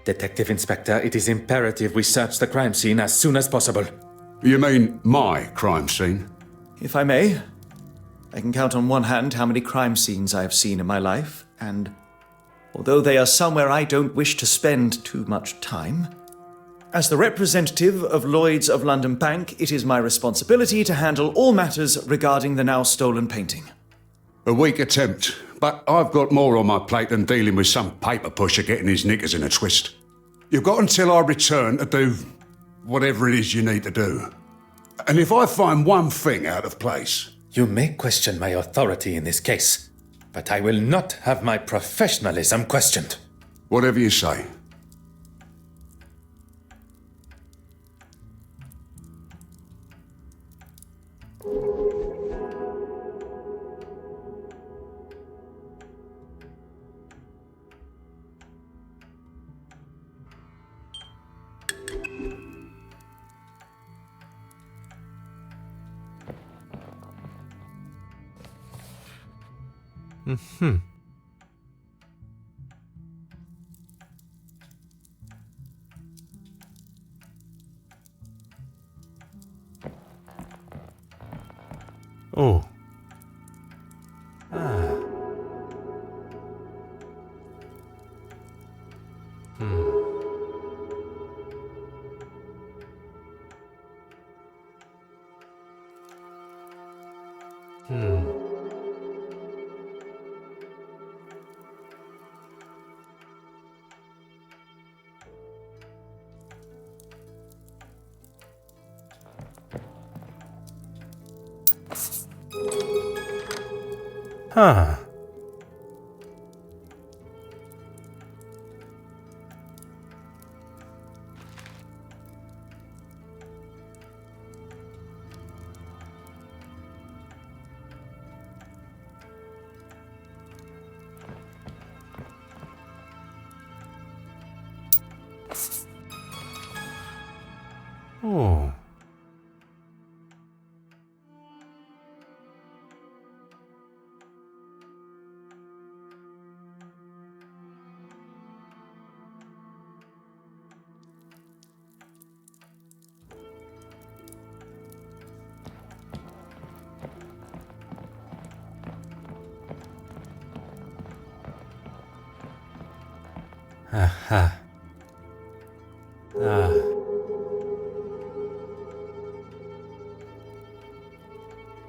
Detective Inspector, it is imperative we search the crime scene as soon as possible. You mean my crime scene? If I may, I can count on one hand how many crime scenes I have seen in my life, and although they are somewhere I don't wish to spend too much time, as the representative of Lloyd's of London Bank, it is my responsibility to handle all matters regarding the now stolen painting. A weak attempt, but I've got more on my plate than dealing with some paper pusher getting his knickers in a twist. You've got until I return to do whatever it is you need to do. And if I find one thing out of place... You may question my authority in this case, but I will not have my professionalism questioned. Whatever you say. Oh. Huh. Oh. Aha. Ah.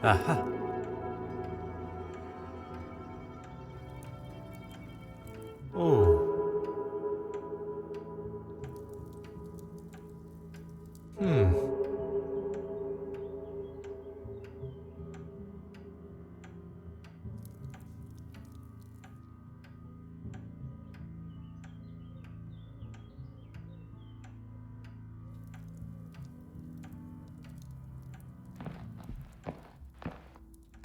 Aha. Oh.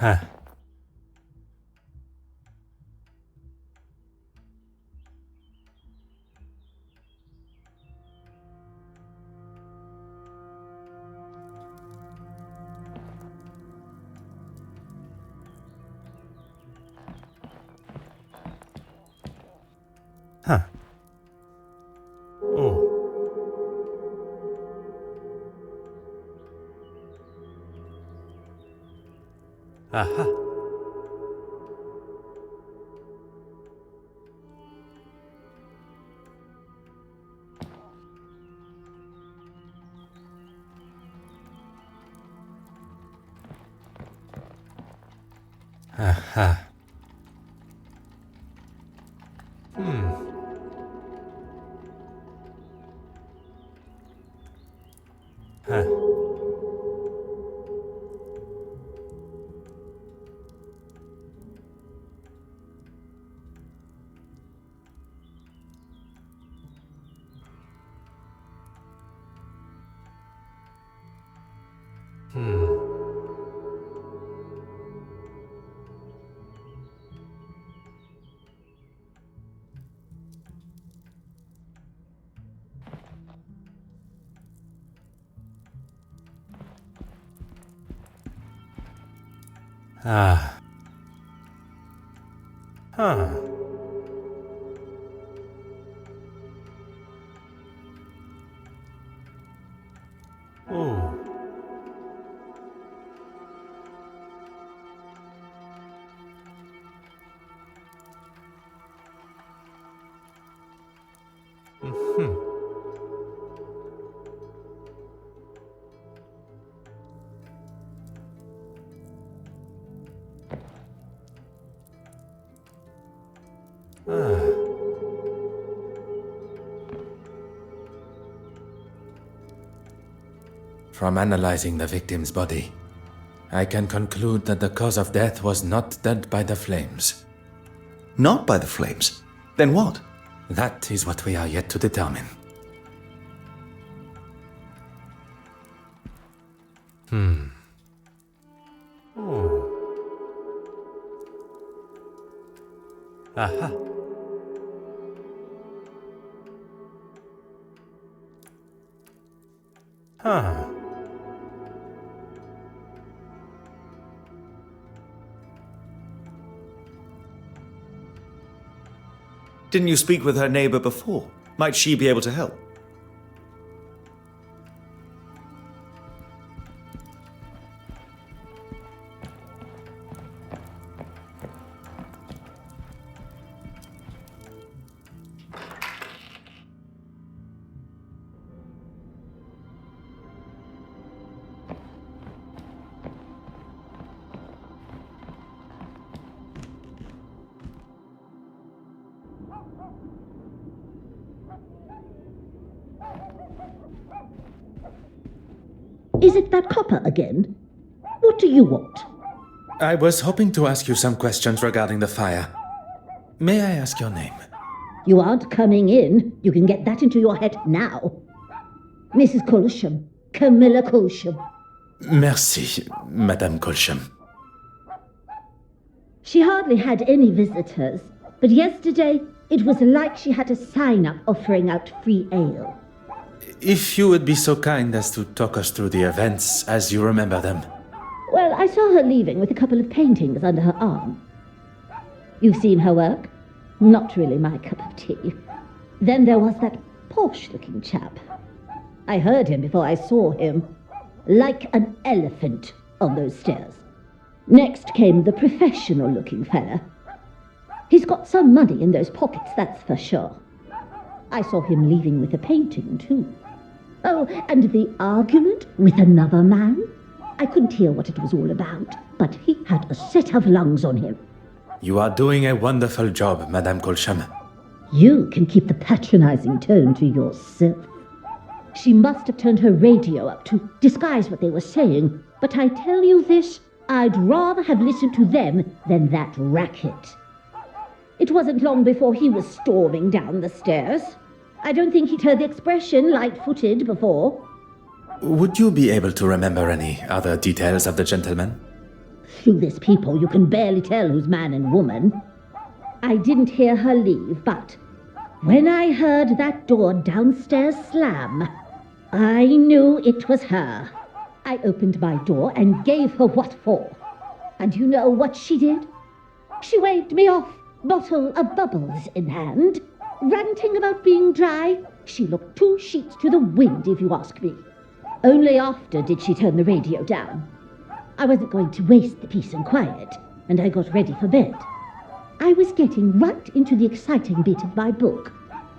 Huh. Huh. Oh. Aha. Aha. Huh. Ah. Huh. From analyzing the victim's body, I can conclude that the cause of death was not dead by the flames. Not by the flames. Then what? That is what we are yet to determine. Aha. Huh. Didn't you speak with her neighbor before? Might she be able to help? Is it that copper again? What do you want? I was hoping to ask you some questions regarding the fire. May I ask your name? You aren't coming in. You can get that into your head now. Mrs. Colsham. Camilla Colsham. Merci, Madame Colsham. She hardly had any visitors, but yesterday it was like she had a sign up offering out free ale. If you would be so kind as to talk us through the events as you remember them. Well, I saw her leaving with a couple of paintings under her arm. You've seen her work? Not really my cup of tea. Then there was that posh-looking chap. I heard him before I saw him. Like an elephant on those stairs. Next came the professional-looking fella. He's got some money in those pockets, that's for sure. I saw him leaving with a painting, too. Oh, and the argument with another man? I couldn't hear what it was all about, but he had a set of lungs on him. You are doing a wonderful job, Madame Colsham. You can keep the patronizing tone to yourself. She must have turned her radio up to disguise what they were saying, but I tell you this, I'd rather have listened to them than that racket. It wasn't long before he was storming down the stairs. I don't think he'd heard the expression light-footed before. Would you be able to remember any other details of the gentleman? Through this people, you can barely tell who's man and woman. I didn't hear her leave, but when I heard that door downstairs slam, I knew it was her. I opened my door and gave her what for. And you know what she did? She waved me off, bottle of bubbles in hand. Ranting about being dry, she looked 2 sheets to the wind, if you ask me. Only after did she turn the radio down. I wasn't going to waste the peace and quiet, and I got ready for bed. I was getting right into the exciting bit of my book.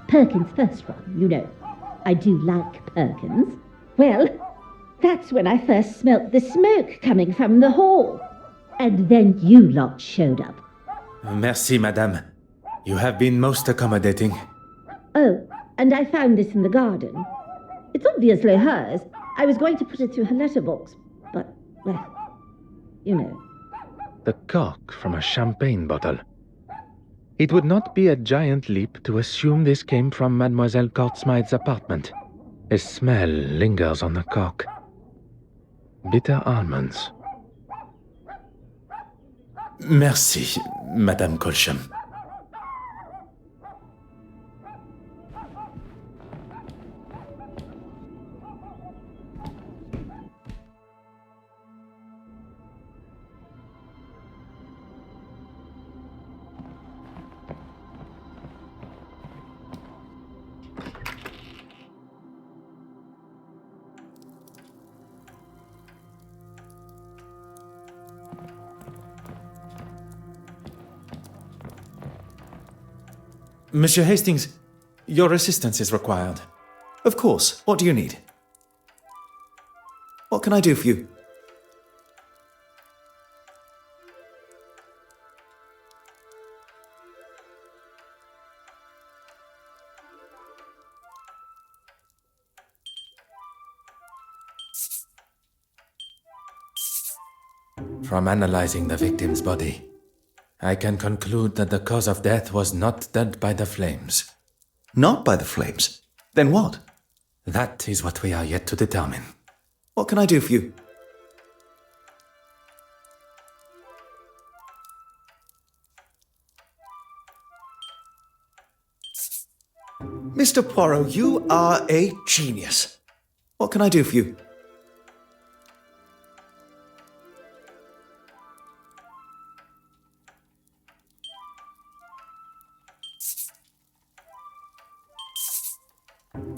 Perkins' first one, you know. I do like Perkins. Well, that's when I first smelt the smoke coming from the hall. And then you lot showed up. Merci, Madame. You have been most accommodating. Oh, and I found this in the garden. It's obviously hers. I was going to put it through her letterbox, but, well, you know. The cork from a champagne bottle. It would not be a giant leap to assume this came from Mademoiselle Courtsmith's apartment. A smell lingers on the cork. Bitter almonds. Merci, Madame Colsham. Monsieur Hastings, Your assistance is required. Of course. What do you need? What can I do for you? From analyzing the victim's body, I can conclude that the cause of death was not dead by the flames. Not by the flames? Then what? That is what we are yet to determine. What can I do for you? Mr. Poirot, you are a genius. What can I do for you?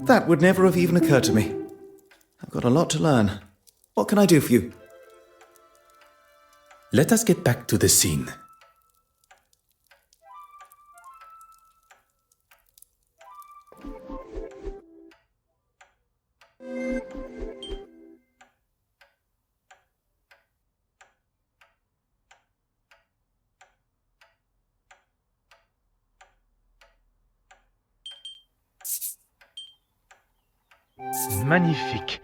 That would never have even occurred to me. I've got a lot to learn. What can I do for you? Let us get back to the scene. Magnifique.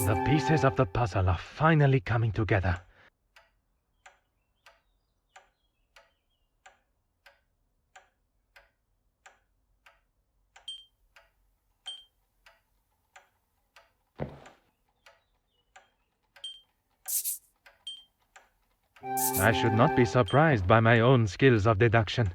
The pieces of the puzzle are finally coming together. I should not be surprised by my own skills of deduction.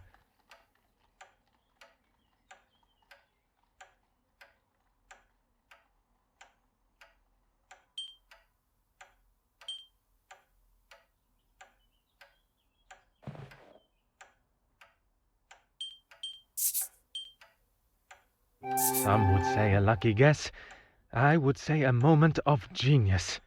Some would say a lucky guess. I would say a moment of genius.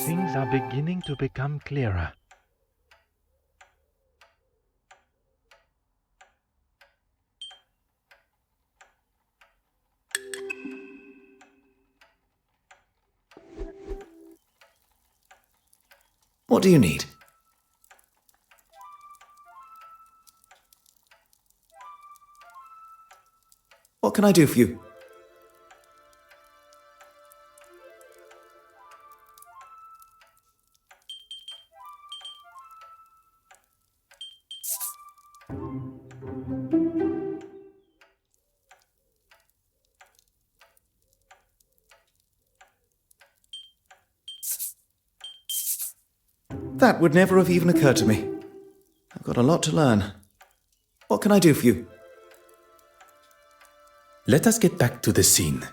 Things are beginning to become clearer. What do you need? What can I do for you? That would never have even occurred to me. I've got a lot to learn. What can I do for you? Let us get back to the scene.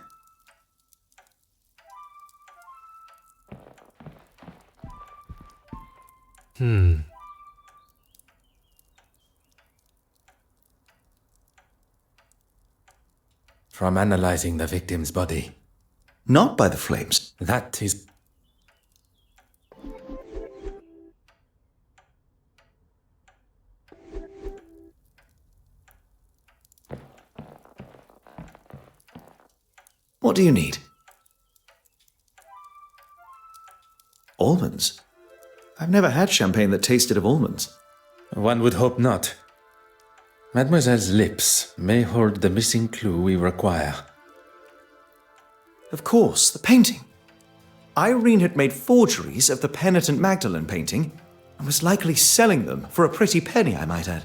From analyzing the victim's body. Not by the flames. That is... What do you need? Almonds? I've never had champagne that tasted of almonds. One would hope not. Mademoiselle's lips may hold the missing clue we require. Of course, the painting. Irene had made forgeries of the Penitent Magdalene painting and was likely selling them for a pretty penny, I might add.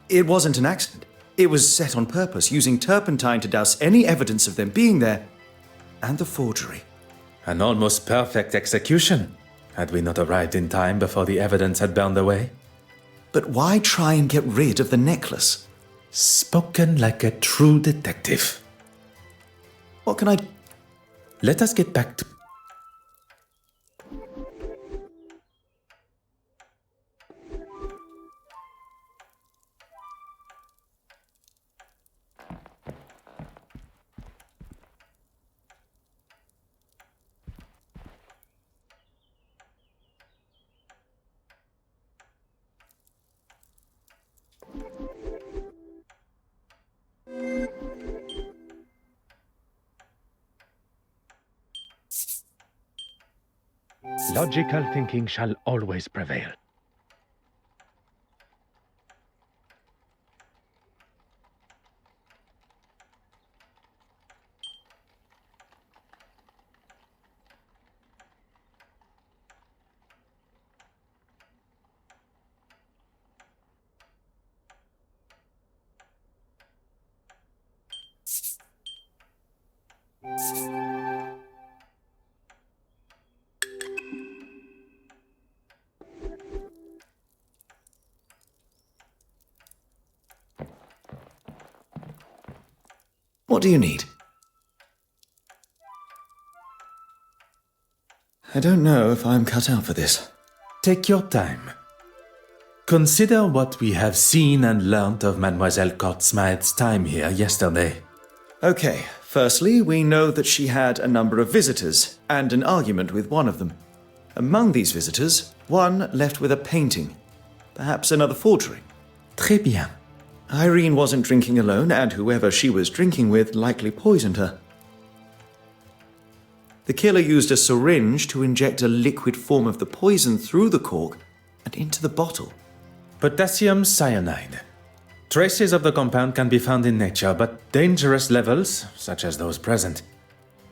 It wasn't an accident. It was set on purpose, using turpentine to douse any evidence of them being there, and the forgery. An almost perfect execution, had we not arrived in time before the evidence had burned away. But why try and get rid of the necklace? Spoken like a true detective. What can I... Let us get back to... Logical thinking shall always prevail. What do you need? I don't know if I'm cut out for this. Take your time. Consider what we have seen and learnt of Mademoiselle Courtsmith's time here yesterday. Okay, firstly, we know that she had a number of visitors, and an argument with one of them. Among these visitors, one left with a painting. Perhaps another forgery. Très bien. Irene wasn't drinking alone, and whoever she was drinking with likely poisoned her. The killer used a syringe to inject a liquid form of the poison through the cork and into the bottle. Potassium cyanide. Traces of the compound can be found in nature, but dangerous levels, such as those present,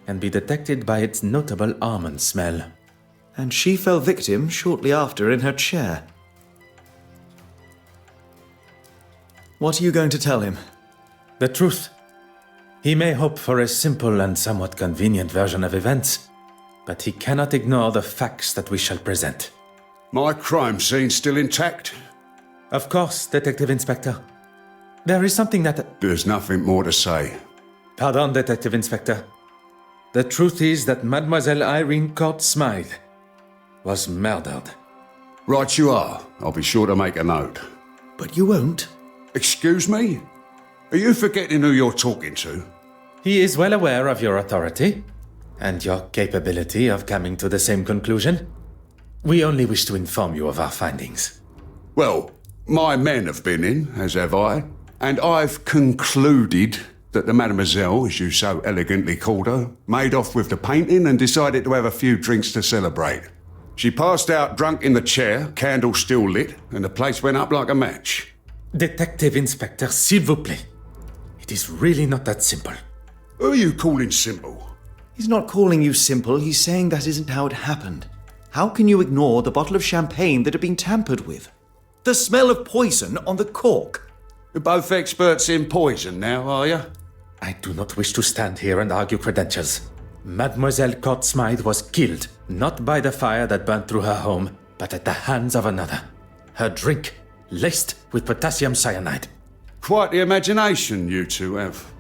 can be detected by its notable almond smell. And she fell victim shortly after in her chair. What are you going to tell him? The truth. He may hope for a simple and somewhat convenient version of events, but he cannot ignore the facts that we shall present. My crime scene's still intact. Of course, Detective Inspector. There is something that... There's nothing more to say. Pardon, Detective Inspector. The truth is that Mademoiselle Irene Courtsmith was murdered. Right you are. I'll be sure to make a note. But you won't. Excuse me? Are you forgetting who you're talking to? He is well aware of your authority and your capability of coming to the same conclusion. We only wish to inform you of our findings. Well, my men have been in, as have I, and I've concluded that the mademoiselle, as you so elegantly called her, made off with the painting and decided to have a few drinks to celebrate. She passed out drunk in the chair, candle still lit, and the place went up like a match. Detective Inspector, s'il vous plaît. It is really not that simple. Who are you calling simple? He's not calling you simple, he's saying that isn't how it happened. How can you ignore the bottle of champagne that had been tampered with? The smell of poison on the cork. You're both experts in poison now, are you? I do not wish to stand here and argue credentials. Mademoiselle Courtsmith was killed, not by the fire that burnt through her home, but at the hands of another. Her drink, laced with potassium cyanide. Quite the imagination you two have.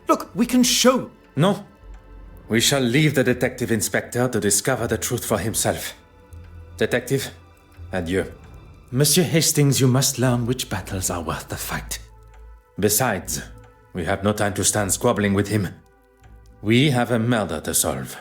Look, we can show... No. We shall leave the Detective Inspector to discover the truth for himself. Detective, adieu. Monsieur Hastings, you must learn which battles are worth the fight. Besides, we have no time to stand squabbling with him. We have a murder to solve.